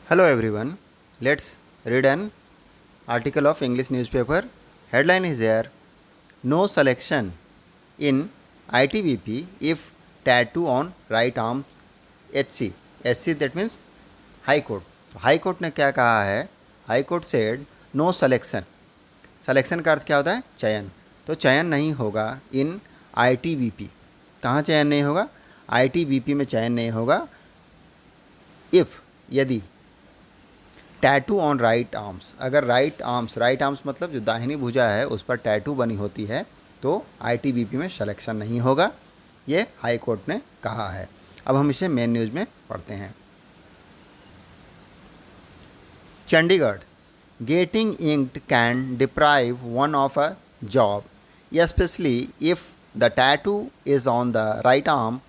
Hello everyone. Let's read an article of English newspaper. Headline is here: No selection in ITBP if tattoo on right arm HC. SC that means High Court. तो high court ने क्या कहा है? High court said no selection. Selection का अर्थ क्या होता है? चयन. तो चयन नहीं होगा इन ITBP. कहाँ चयन नहीं होगा? ITBP में चयन नहीं होगा इफ़ यदि टैटू ऑन राइट आर्म्स, अगर राइट आर्म्स मतलब जो दाहिनी भुजा है उस पर टैटू बनी होती है तो ITBP में सिलेक्शन नहीं होगा. ये हाई कोर्ट ने कहा है. अब हम इसे मेन न्यूज़ में पढ़ते हैं. Chandigarh, getting inked can deprive one of a job specially if the tattoo is on the right arm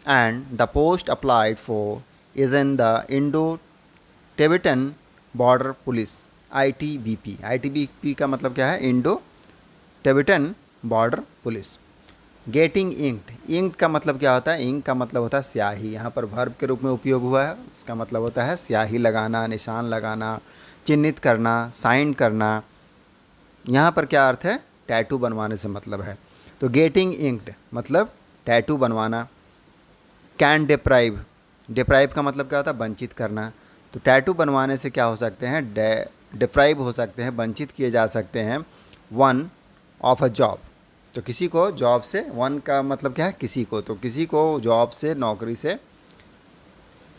and the post applied for is in the Indo Tibetan border police. ITBP का मतलब क्या है? Indo Tibetan border police. Getting inked का मतलब क्या होता है? Ink का मतलब होता है स्याही. यहाँ पर वर्ब के रूप में उपयोग हुआ है. इसका मतलब होता है स्याही लगाना, निशान लगाना, चिन्हित करना, साइन करना. यहाँ पर क्या अर्थ है? टैटू बनवाने से मतलब है. तो गेटिंग इंक्ड मतलब टैटू बनवाना. कैन डिप्राइव का मतलब क्या होता है? वंचित करना. तो टैटू बनवाने से क्या हो सकते हैं? डिप्राइव हो सकते हैं, वंचित किए जा सकते हैं. वन ऑफ अ जॉब, तो किसी को जॉब से, वन का मतलब क्या है? किसी को. तो किसी को जॉब से, नौकरी से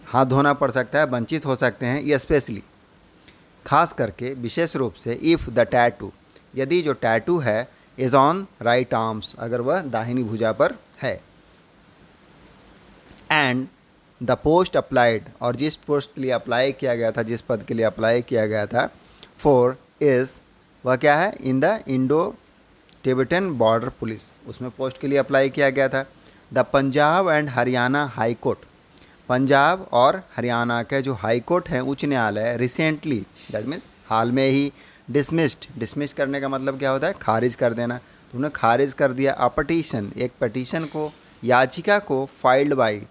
हाथ धोना पड़ सकता है, वंचित हो सकते हैं. ये स्पेशली, खास करके, विशेष रूप से, इफ़ द टैटू, यदि जो टैटू है इज़ ऑन राइट आर्म्स, अगर वह दाहिनी भुजा पर है. एंड द पोस्ट अप्लाइड, और जिस पोस्ट के लिए अप्लाई किया गया था, जिस पद के लिए अप्लाई किया गया था, फॉर इज़, वह क्या है? In the Indo Tibetan border police, उसमें पोस्ट के लिए अप्लाई किया गया था. The Punjab and Haryana high court, Punjab और हरियाणा के जो हाई कोर्ट हैं, उच्च न्यायालय, रिसेंटली, दैट मीन्स हाल में ही, डिसमिस करने का मतलब क्या होता है? खारिज कर देना. तो उन्होंने खारिज कर दिया अ पटिशन, एक पटिशन को, याचिका को, फाइल्ड बाई,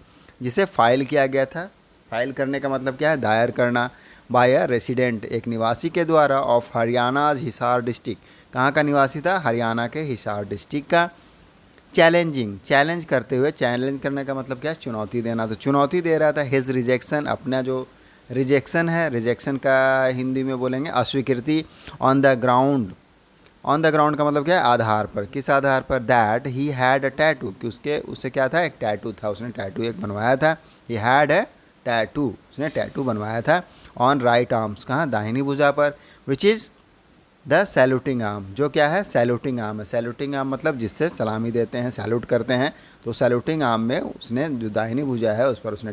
जिसे फाइल किया गया था. फाइल करने का मतलब क्या है? दायर करना. बाय अ रेसिडेंट, एक निवासी के द्वारा, ऑफ हरियाणाज हिसार डिस्ट्रिक्ट, कहाँ का निवासी था? हरियाणा के हिसार डिस्ट्रिक्ट का. चैलेंज करते हुए, चैलेंज करने का मतलब क्या है? चुनौती देना. तो चुनौती दे रहा था हिज रिजेक्शन, अपना जो रिजेक्शन है, रिजेक्शन का हिंदी में बोलेंगे अस्वीकृति. ऑन द ग्राउंड का मतलब क्या है? आधार पर. किस आधार पर? That he had a tattoo, कि उसे क्या था? एक टैटू था, उसने टैटू एक बनवाया था. ही हैड अ टैटू, उसने टैटू बनवाया था. ऑन राइट आर्म्स, कहाँ? दाहिनी भुजा पर. Which is the saluting arm, जो क्या है? सैल्यूटिंग आर्म है. सैल्यूटिंग आर्म मतलब जिससे सलामी देते हैं, सैल्यूट करते हैं. तो सैल्यूटिंग आर्म में उसने जो दाहिनी भुजा है उस पर उसने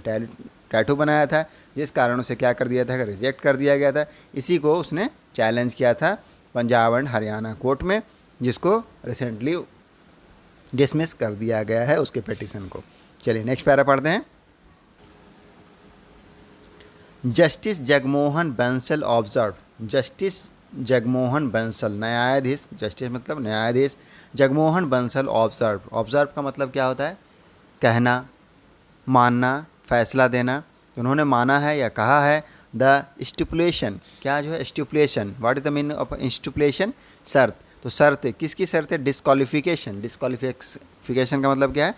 टैटू बनाया था, जिस कारण उसे क्या कर दिया था? रिजेक्ट कर दिया गया था. इसी को उसने चैलेंज किया था पंजाब एंड हरियाणा कोर्ट में, जिसको रिसेंटली डिसमिस कर दिया गया है, उसके पिटीशन को. चलिए नेक्स्ट पैरा पढ़ते हैं. Justice Jagmohan Bansal observe, justice Jagmohan Bansal, न्यायाधीश, जस्टिस मतलब न्यायाधीश, जगमोहन बंसल ऑब्जर्व का मतलब क्या होता है? कहना, मानना, फैसला देना. तो उन्होंने माना है या कहा है. द स्टिपुलेशन, क्या जो है? Stipulation. What is the meaning of stipulation? शर्त. तो शर्त किसकी शर्त है? डिस्क्वालिफिकेशन का मतलब क्या है?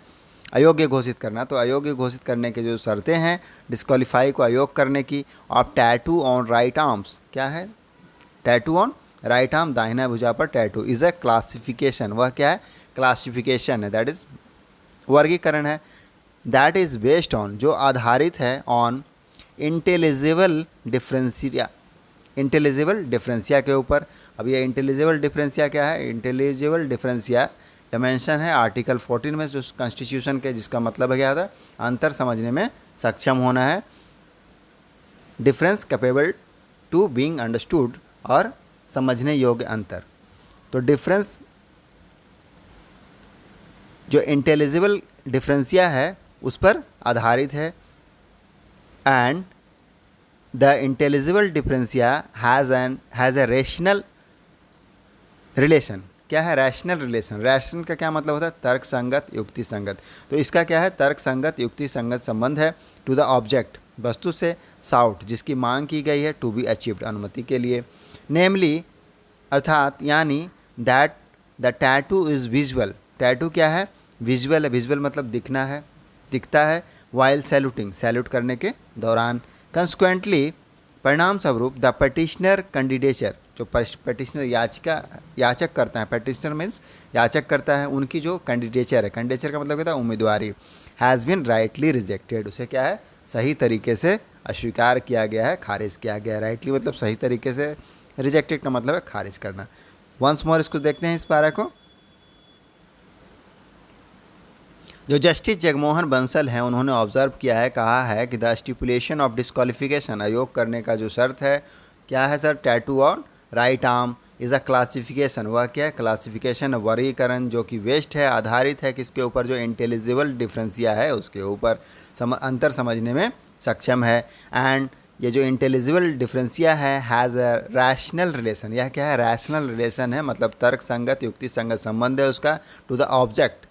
अयोग्य घोषित करना. तो अयोग्य घोषित करने के जो शर्तें हैं, डिस्क्वालीफाई को अयोग्य करने की. Of tattoo on right arms, क्या है? टैटू ऑन राइट आर्म, दाहिना भुजा पर टैटू, इज़ अ क्लासिफिकेशन, वह क्या है? क्लासिफिकेशन है, दैट इज़ वर्गीकरण है. दैट इज़ बेस्ड ऑन, जो आधारित है, ऑन इंटेलिजिबल डिफरेंशिया के ऊपर. अब ये इंटेलिजिबल डिफरेंशिया क्या है? इंटेलिजिबल डिफरेंशिया या मेंशन है आर्टिकल 14 में, जो कॉन्स्टिट्यूशन के, जिसका मतलब है क्या था? अंतर समझने में सक्षम होना है. Difference capable to being understood, और समझने योग्य अंतर. तो डिफरेंस, जो इंटेलिजिबल डिफरेंशिया है उस पर आधारित है. And the intelligible differentia has a rational relation. क्या है? Rational relation. रैशन का क्या मतलब होता है? तर्क संगत, युक्ति संगत. तो इसका क्या है? तर्क संगत, युक्ति संगत संबंध है. टू द ऑब्जेक्ट, वस्तु से, साउट जिसकी मांग की गई है, टू बी अचीव्ड अनुमति के लिए, नेमली अर्थात यानी, that the tattoo is visual, tattoo क्या है, विजुअल है, विजुअल मतलब दिखना है, दिखता है, वाइल सैल्यूटिंग सैल्यूट करने के दौरान, कंसिक्वेंटली परिणाम स्वरूप द पटिशनर कैंडिडेचर जो पटिशनर याचक करता है, पटिशनर मीन्स याचक करता है, उनकी जो कैंडिडेचर है, कैंडिडेचर का मतलब क्या था, उम्मीदवारी, हैज़ बिन राइटली रिजेक्टेड, उसे क्या है, सही तरीके से अस्वीकार किया गया है, खारिज किया गया है। राइटली मतलब सही तरीके से, रिजेक्टेड का मतलब है खारिज करना। वंस मोर इसको देखते हैं इस पारा को। जो जस्टिस जगमोहन बंसल हैं उन्होंने ऑब्जर्व किया है, कहा है कि द स्टिपुलेशन ऑफ डिस्क्वालिफिकेशन अयोग करने का जो शर्त है, क्या है sir, tattoo on right arm is a classification, वह क्या है, क्लासिफिकेशन वर्गीकरण जो कि वेस्ट है, आधारित है किसके ऊपर, जो इंटेलिजिबल डिफरेंसिया है उसके ऊपर, अंतर समझने में सक्षम है। एंड ये जो इंटेलिजिबल डिफरेंसिया है हैज़ अ रैशनल रिलेशन, यह क्या है, रैशनल रिलेशन है, मतलब तर्क संगत युक्ति संगत संबंध है उसका, टू द ऑब्जेक्ट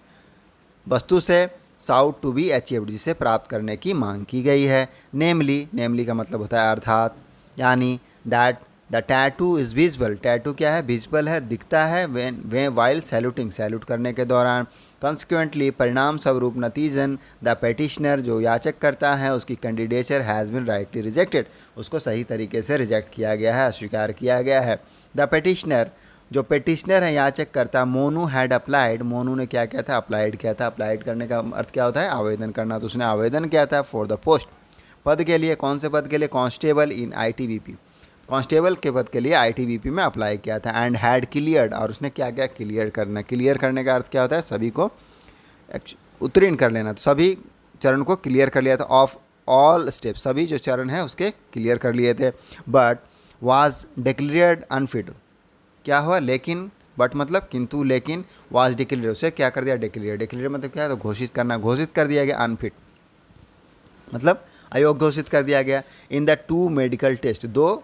वस्तु से, साउट टू बी अचीव्ड जिसे प्राप्त करने की मांग की गई है, नेमली, नेमली का मतलब होता है अर्थात, यानी, that the tattoo is visible, tattoo क्या है, विजिबल है, दिखता है, वे वाइल सैल्यूटिंग सैल्यूट करने के दौरान, कॉन्सिक्वेंटली परिणाम स्वरूप नतीजन द पेटिशनर जो याचक करता है उसकी candidature has been rightly rejected, उसको सही तरीके से रिजेक्ट किया गया है, अस्वीकार किया गया है। द पेटिशनर जो पेटिशनर है याचक करता, मोनू हैड अप्लाइड, मोनू ने क्या किया था, अप्लाइड किया था, अप्लाइड करने का अर्थ क्या होता है, आवेदन करना, तो उसने आवेदन किया था फॉर द पोस्ट, पद के लिए, कौन से पद के लिए, कांस्टेबल इन आईटीबीपी, कांस्टेबल के पद के लिए आईटीबीपी में अप्लाई किया था, एंड हैड क्लियर्ड, और उसने क्या क्या क्लियर करना, क्लियर करने का अर्थ क्या होता है, सभी को उत्तीर्ण कर लेना, तो सभी चरण को क्लियर कर लिया था, ऑफ ऑल स्टेप, सभी जो चरण है उसके क्लियर कर लिए थे, बट वाज डिक्लेयर्ड अनफिट, क्या हुआ, लेकिन, बट मतलब किंतु, लेकिन, वाज डिक्लेयर उसे क्या कर दिया, डिक्लेयर, डिक्लेयर मतलब क्या है, तो घोषित करना, घोषित कर दिया गया, अनफिट मतलब अयोग्य घोषित कर दिया गया। In the two medical test, दो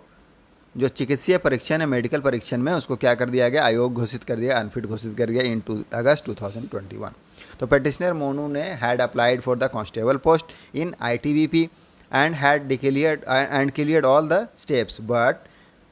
जो चिकित्सीय परीक्षण है, मेडिकल परीक्षण में उसको क्या कर दिया गया, अयोग्य घोषित कर दिया, अनफिट घोषित कर दिया इन अगस्त 2021। तो पेटिशनर मोनू ने had applied for the constable post in ITBP and had cleared all the steps but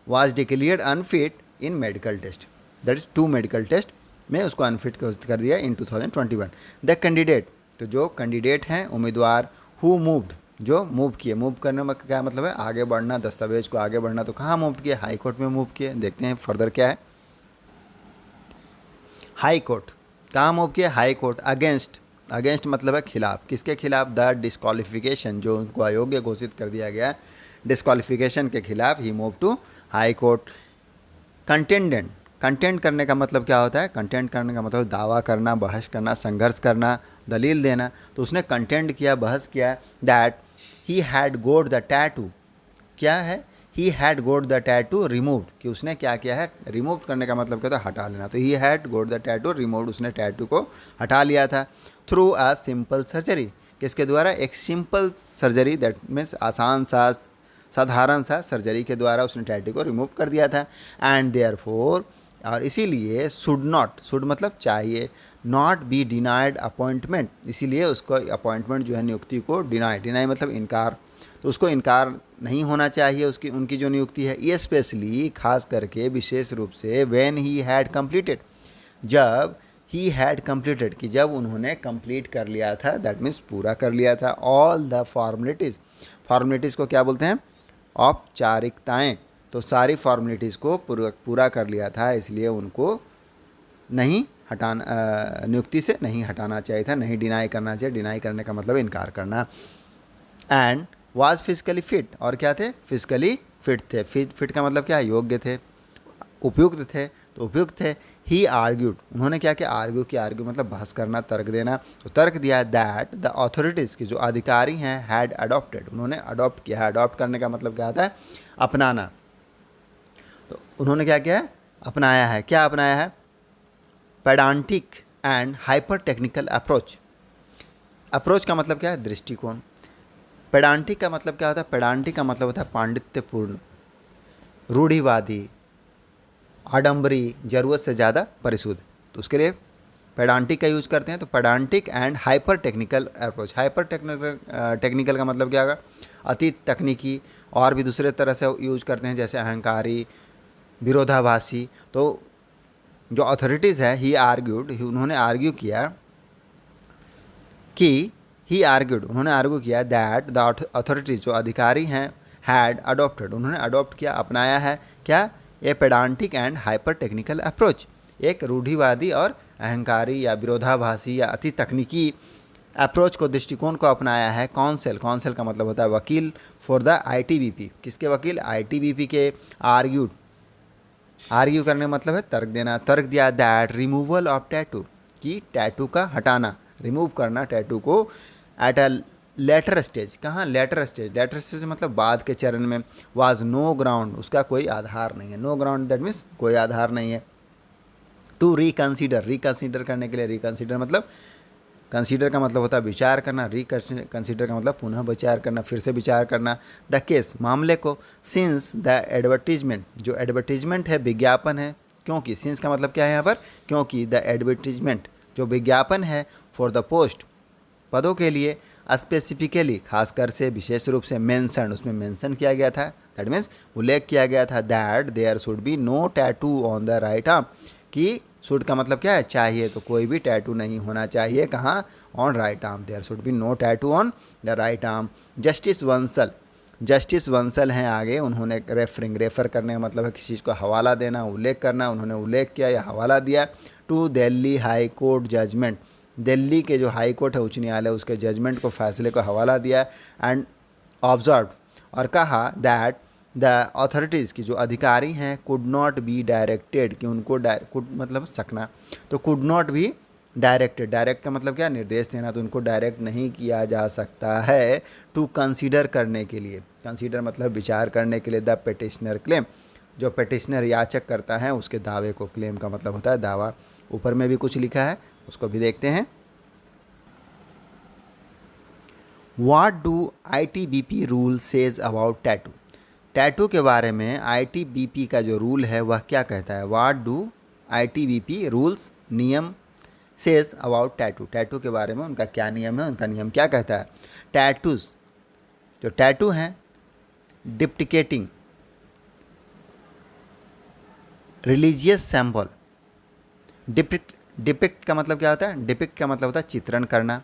was declared unfit in medical test, that is 2 medical test में उसको अनफिट कर दिया इन 2021। द कैंडिडेट, तो जो कैंडिडेट हैं उम्मीदवार, हु मूव्ड जो move किए, मूव करने में क्या मतलब है, आगे बढ़ना, दस्तावेज को आगे बढ़ना, तो कहाँ मूव किए, हाई कोर्ट में मूव किए। देखते हैं फर्दर क्या है, हाई कोर्ट, कहाँ मूव किए, हाई कोर्ट, अगेंस्ट, अगेंस्ट मतलब है खिलाफ, किसके खिलाफ, द डिस्क्वालिफिकेशन जो उनको अयोग्य घोषित कर दिया गया, डिस्क्वालिफिकेशन के खिलाफ ही मूव टू हाई कोर्ट। कंटेंडेंट, कंटेंट करने का मतलब क्या होता है, कंटेंट करने का मतलब दावा करना, बहस करना, संघर्ष करना, दलील देना, तो उसने कंटेंट किया, बहस किया, that he had goat the tattoo, क्या है, he had goat the tattoo removed, कि उसने क्या किया है, रिमूव करने का मतलब क्या था, हटा लेना, तो he had goat the tattoo removed, उसने टैटू को हटा लिया था, थ्रू अ सिंपल सर्जरी, किसके द्वारा, एक सिंपल सर्जरी, दैट मीन्स आसान सा, साधारण सा सर्जरी के द्वारा उसने टैटू को रिमूव कर दिया था। एंड देयरफॉर, और इसीलिए, शुड नॉट, शुड मतलब चाहिए, नॉट बी डिनाइड अपॉइंटमेंट, इसीलिए उसको अपॉइंटमेंट जो है, नियुक्ति को डिनाई, डिनाई मतलब इनकार, तो उसको इनकार नहीं होना चाहिए उसकी, उनकी जो नियुक्ति है, ये स्पेशली खास करके विशेष रूप से, व्हेन ही हैड कंप्लीटेड, जब ही हैड कंप्लीटेड, कि जब उन्होंने कंप्लीट कर लिया था, दैट मीन्स पूरा कर लिया था, ऑल द फॉर्मेलिटीज़, फॉर्मेलिटीज़ को क्या बोलते हैं, औपचारिकताएं, तो सारी फॉर्मेलिटीज़ को पूरा कर लिया था, इसलिए उनको नहीं हटाना, नियुक्ति से नहीं हटाना चाहिए था, नहीं डिनाई करना चाहिए, डिनाई करने का मतलब इनकार करना। एंड वाज फिजिकली फिट, और क्या थे, फिजिकली फिट थे, फिट का मतलब क्या है, योग्य थे, उपयुक्त थे, तो उपयुक्त थे। ही आर्ग्यूड, उन्होंने क्या किया, आर्ग्यू किया, आर्ग्यू मतलब बहस करना, तर्क देना, तो तर्क दिया, दैट द अथॉरिटीज़ की जो अधिकारी हैं, हैड अडॉप्टेड, उन्होंने अडॉप्ट किया है, अडॉप्ट करने का मतलब क्या होता है, अपनाना, तो उन्होंने क्या किया है, अपनाया है, क्या अपनाया है, pedantic and hyper technical approach, approach का मतलब क्या है, दृष्टिकोण, पेडांटिक का मतलब क्या होता है, पेडांटिक का मतलब होता है पांडित्यपूर्ण, रूढ़िवादी, आडंबरी, जरूरत से ज़्यादा परिशुद्ध, तो उसके लिए पेडांटिक का यूज करते हैं, तो pedantic and hyper technical approach. Hyper technical का मतलब क्या होगा, अति तकनीकी, और भी दूसरे तरह से यूज करते हैं जैसे अहंकारी, विरोधाभासी। तो जो अथॉरिटीज़ है, उन्होंने आर्ग्यू किया कि उन्होंने आर्ग्यू किया दैट द अथॉरिटीज, जो अधिकारी हैं, हैड अडॉप्टेड, उन्होंने अडॉप्ट किया, अपनाया है क्या, ए पेडांटिक एंड हाइपर टेक्निकल अप्रोच, एक रूढ़िवादी और अहंकारी या विरोधाभासी या अति तकनीकी अप्रोच को, दृष्टिकोण को अपनाया है। कौंसिल का मतलब होता है वकील, फॉर द आईटीबीपी, किसके वकील, आईटीबीपी के। आर्ग्यू करने मतलब है तर्क देना, तर्क दिया दैट रिमूवल ऑफ टैटू, कि टैटू का हटाना, रिमूव करना टैटू को, एट अ लेटर स्टेज, कहाँ, लेटर स्टेज मतलब बाद के चरण में, वाज नो ग्राउंड, उसका कोई आधार नहीं है, नो ग्राउंड दैट मीन्स कोई आधार नहीं है। टू रिकंसीडर करने के लिए, रिकंसीडर मतलब, कंसीडर का मतलब होता है विचार करना, रिकंसीडर का मतलब पुनः विचार करना, फिर से विचार करना, द केस, मामले को, सिंस द एडवर्टीजमेंट, जो एडवर्टीजमेंट है, विज्ञापन है, क्योंकि, सिंस का मतलब क्या है यहाँ पर, क्योंकि, द एडवर्टीजमेंट, जो विज्ञापन है, फॉर द पोस्ट, पदों के लिए, स्पेसिफिकली, खासकर से, विशेष रूप से, मेंशन, उसमें मेंशन किया गया था, दैट मीन्स उल्लेख किया गया था, that there should be no tattoo on the right arm, कि शुड का मतलब क्या है, चाहिए, तो कोई भी टैटू नहीं होना चाहिए, कहाँ, on right arm, there should be no tattoo on the right arm. Justice Vansal हैं आगे, उन्होंने रेफर करने का मतलब है किसी चीज़ को हवाला देना, उल्लेख करना, उन्होंने उल्लेख किया या हवाला दिया, to Delhi high court judgment, Delhi के जो हाई कोर्ट है, उच्च न्यायालय, उसके जजमेंट को, फैसले को हवाला दिया, एंड ऑब्जर्व, और कहा दैट द अथॉरिटीज़ की जो अधिकारी हैं, कुड नॉट बी डायरेक्टेड, कि उनको कुड मतलब सकना, तो could not be directed, direct का मतलब क्या, निर्देश देना, तो उनको डायरेक्ट नहीं किया जा सकता है, टू कंसीडर करने के लिए, कंसीडर मतलब विचार करने के लिए, द पिटिशनर क्लेम, जो पिटिशनर याचक करता है उसके दावे को, क्लेम का मतलब होता है दावा। ऊपर में भी कुछ लिखा है, उसको भी देखते हैं। What do ITBP rule says about tattoo, tattoo के बारे में आईटीबीपी का जो रूल है वह क्या कहता है, व्हाट डू आईटीबीपी रूल्स, नियम, सेज अबाउट टैटू, टैटू के बारे में उनका क्या नियम है, उनका नियम क्या कहता है। टैटूज, जो टैटू हैं, डिप्टिकेटिंग रिलीजियस सिंबल, डिपिक्ट का मतलब क्या होता है, डिपिक्ट का मतलब होता है चित्रण करना,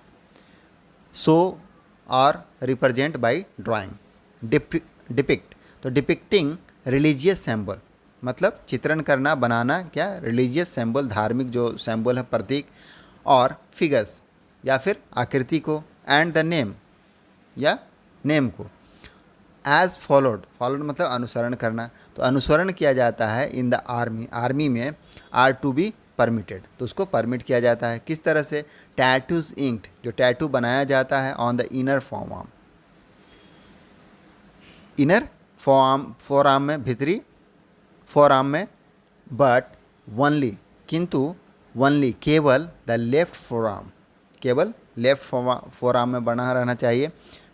शो और रिप्रेजेंट बाय ड्राइंग, डिपिक्ट, तो डिपिक्टिंग रिलीजियस सिंबल मतलब चित्रण करना, बनाना, क्या, रिलीजियस सिंबल, धार्मिक जो सिंबल है, प्रतीक, और फिगर्स या फिर आकृति को, एंड द नेम या नेम को, एज फॉलोड मतलब अनुसरण करना, तो अनुसरण किया जाता है, इन द आर्मी में, आर टू बी परमिटेड, तो उसको परमिट किया जाता है, किस तरह से, टैटूज इंक्ड, जो टैटू बनाया जाता है, ऑन द इनर फॉरआर्म, इनर फॉरआर्म में, भीतरी फॉरआर्म में, बट वनली, किंतु वनली, केवल, द लेफ्ट फॉरआर्म, केवल लेफ्ट फॉरआर्म में बना रहना चाहिए,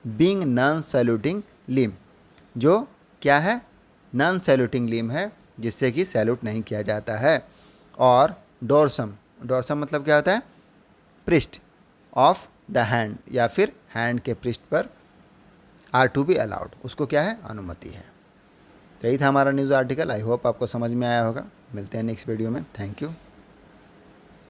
बीइंग नॉन सैल्यूटिंग लिम, जो क्या है, नॉन सैल्यूटिंग लिम है, जिससे कि सैल्यूट नहीं किया जाता है, और डोरसम मतलब क्या होता है, पृष्ठ ऑफ द हैंड, या फिर हैंड के पृष्ठ पर, आर टू बी अलाउड, उसको क्या है, अनुमति है। तो यही था हमारा न्यूज़ आर्टिकल, आई होप आपको समझ में आया होगा। मिलते हैं नेक्स्ट वीडियो में, थैंक यू।